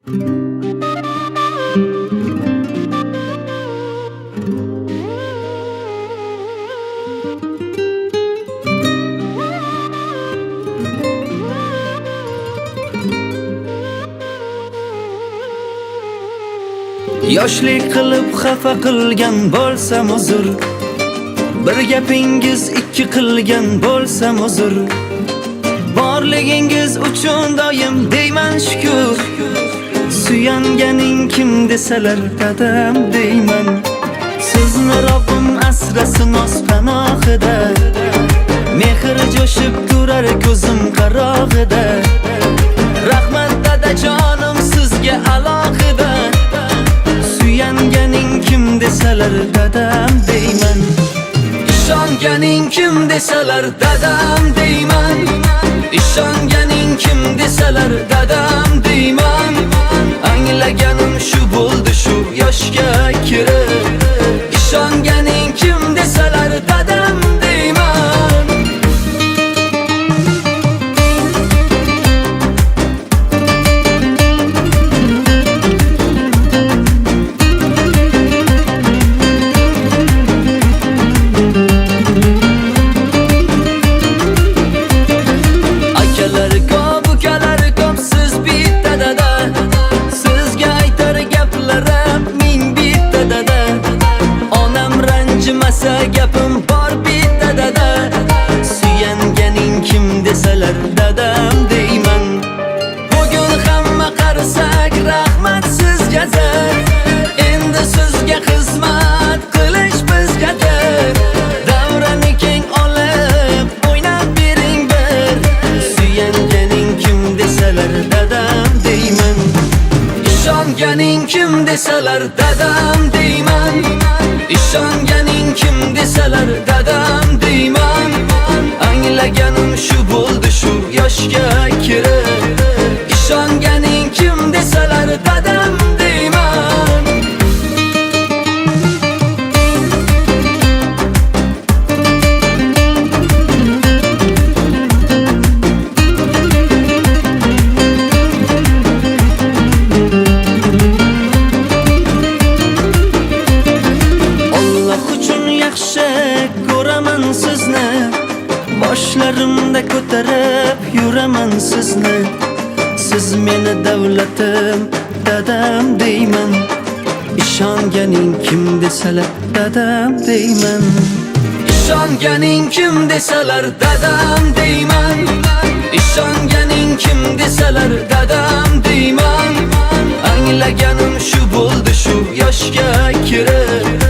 Yoshlik qilib xafa qilgan bo'lsam uzr, bir gapingiz ikki qilgan bo'lsam uzr, borligingiz uchun doim deyman shukr. Suyanganing kim desalar dadam deyman. Sizni Robbim asrasin o'z panohida, mehr jo'shib turar ko'zim qarog'ida. Rahmat dadajonim sizga alohida. Suyanganing kim desalar dadam deyman. İshonganing kim desalar dadam deyman. İshonganing kim desalar dadam deyman. Anglaganim shu bo'ldi shu yoshga kirib. İshonganing kim desalar dadam deyman. Gapim bor bitta dada. Suyanganing kim desalar dadam deyman. Bugun hamma qarasak rahmat sizgadir. Endi sizga xizmat qilish bizgadir. Davrani keng olib o'ynab bering bir. Suyanganing kim desalar dadam deyman. Ishonganing kim desalar dadam deyman. İshonganing kim desalar dadam deyman. Anglaganim shu bo'ldi shu yoshga kirib. İshonganing kim desalar dadam deyman. Boshlarimda ko'tarib yuraman sizni. Siz meni davlatim dadam deyman. Ishonganing kim desalar dadam deyman. Ishonganing kim desalar dadam deyman. Ishonganing kim desalar dadam deyman. Anglaganim shu bo'ldi shu yoshga kirib.